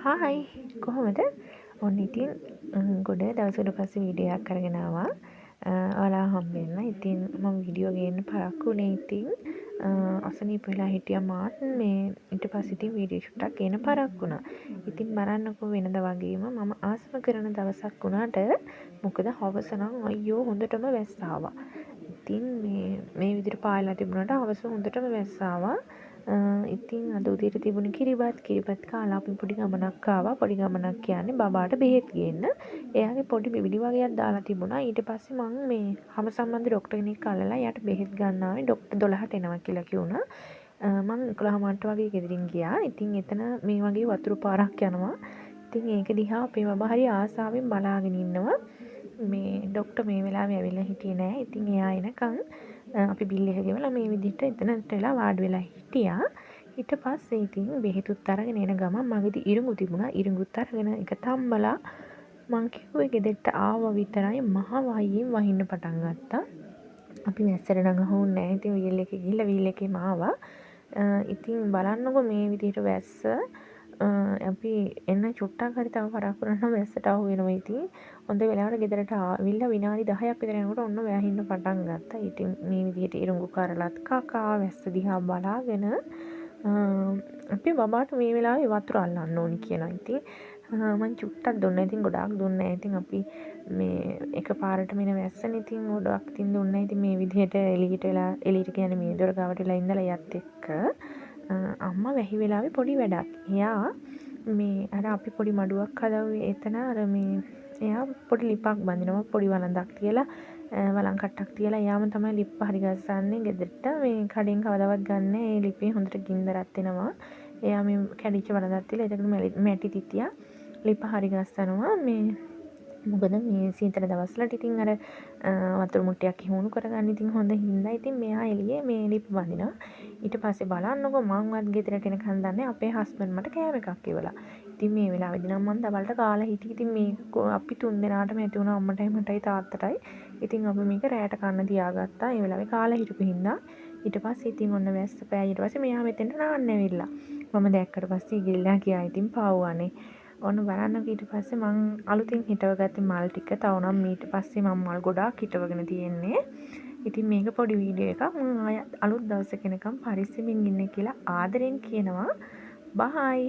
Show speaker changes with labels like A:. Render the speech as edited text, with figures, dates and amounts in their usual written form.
A: Hi කොහොමද? ඔන්න ඉතින් ගොඩ දවසකට පස්සේ වීඩියෝ එකක් අරගෙන ආවා. ඔයාලා හම්බෙන්න. ඉතින් මම වීඩියෝ ගේන්න පරක්කු වුණේ ඉතින් අසනීප වෙලා හිටියා මාත් මේ ඊට පස්සේ ඉතින් වීඩියෝ ෂූට් ගේන්න පරක්කු වුණා. ඉතින් බලන්නකෝ වෙනද වගේම මම ආසම කරන දවසක් වුණාට මොකද හවස නම් අයියෝ හොඳටම වැස්ස ආවා. ඉතින් මේ විදිහට පායලා තිබුණාට හවස හොඳටම වැස්ස ආවා. ඉතින් අද උදේට තිබුණ කිරිබත් කාලා අපි පොඩි ගමනක් ආවා. පොඩි ගමනක් කියන්නේ බබාට බෙහෙත් ගේන්න. එයාගේ පොඩි බිබිලි වගේක් දාලා තිබුණා. ඊට පස්සේ මම මේ හම සම්බන්ධ ડોක්ටර් කෙනෙක් අල්ලලා එයාට බෙහෙත් ගන්න ආවේ. ડોක්ටර් 12ට එනවා කියලා කිව්වා. මම 11ට වගේ ගෙදරින් ගියා. ඉතින් එතන මේ වගේ වතුර පාරක් යනවා. ඉතින් ඒක දිහා අපේ බබා හරි ආසාවෙන් බලාගෙන ඉන්නවා. මේ ડોක්ටර් මේ වෙලාවේ ඇවිල්ලා හිටියේ නෑ. ඉතින් එයා එනකන් අපි බිල් එක ගෙවලා මේ විදිහට එතනට වෙලා වාඩි වෙලා හිටියා. ඊට පස්සේ ඉතින් බෙහෙතුත් අරගෙන එන ගමන් මගේදී ඉරිඟු තිබුණා. ඉරිඟුත් අරගෙන එක තම්බලා මං කිව්වේ ගෙදරට ආව විතරයි මහ වහියෙන් වහින්න පටන් ගත්තා. අපි වැස්සට නම් අහුන්නේ නැහැ. ඉතින් වීල් එකේ ගිහිල්ලා වීල් එකේම ආවා. ඉතින් බලන්නකො මේ විදිහට වැස්ස අපි එන්න චුට්ටක් හරි තව පරක් කරන්න වැස්සට අහු වෙනවා. ඉතින් හොඳ වෙලාවට ගෙදරට ආවිල්ලා විනාඩි 10ක් විතර යනකොට ඔන්න වැහින්න පටන් ගත්තා. ඉතින් මේ විදිහට ඉරුඟු කරලත් කකා වැස්ස දිහා බලාගෙන අපි බබාට මේ වෙලාවේ වතුර අල්ලන්න ඕනි කියනවා. ඉතින් මං චුට්ටක් දුන්නා. ඉතින් ගොඩාක් දුන්නේ නැහැ. ඉතින් අපි මේ එකපාරට මෙන වැස්සනේ. ඉතින් ගොඩක් ඉතින් දුන්නා. ඉතින් මේ විදිහට එළියට කියන්නේ මේ දොර ගාවට වෙලා ඉඳලා යත් එක්ක අම්මා වැහි වෙලාවේ පොඩි වැඩක්. එයා මේ අර අපි පොඩි මඩුවක් හදවුවේ එතන අර මේ එයා පොඩි ලිපක් බඳිනවා. පොඩි වළඳක් තියලා වළං කට්ටක් තියලා එයාම තමයි ලිප්ප හරි ගස්සන්නේ ගෙදරට. මේ කඩෙන් කවදාවත් ගන්න ඒ ලිපේ හොඳට ගින්දරක් එනවා. එයා මේ කැඩිච්ච වළඳක් තියලා ඒකට මැටි තිතියා ලිප හරි ගස්සනවා. මේ මොකද මේ සීතල දවස්වලට ඉතින් අර වතුර මුට්ටියක් හිමුණු කරගන්න ඉතින් හොඳ හින්දා ඉතින් මෙයා එළියේ මේ ලිප බඳිනවා. ඊට පස්සේ බලන්නකො මංවත් ගෙදරට එනකන් දන්නේ අපේ හස්බන්ඩ් මට කෑම එකක් ඉවලා. ඉතින් මේ වෙලාවේදී නම් මං දවල්ට කාලා හිටියේ. ඉතින් මේ අපි තුන් දෙනාටම ඇති වුණා අම්මටයි මටයි තාත්තටයි. ඉතින් අපි මේක රැයට කන්න තියාගත්තා. ඒ වෙලාවේ කාලා හිටපු හින්දා ඊට පස්සේ ඉතින් ඔන්න වැස්ස පෑ ඊට පස්සේ මෙයා මෙතෙන්ට නාන්න ඇවිල්ලා. මම දැක්කට පස්සේ ගිල්ලා ගියා. ඉතින් පාවුවානේ. ඔන්න බලන්නක ඊට පස්සේ මං අලුතින් හිටවගත්තේ මල් ටික. තව නම් ඊට පස්සේ මම මල් ගොඩාක් හිටවගෙන තියෙන්නේ. ඉතින් මේක පොඩි වීඩියෝ එකක්. මම ආය අලුත් දවසක එනකම් පරිස්සමින් ඉන්න කියලා ආදරෙන් කියනවා. බයි.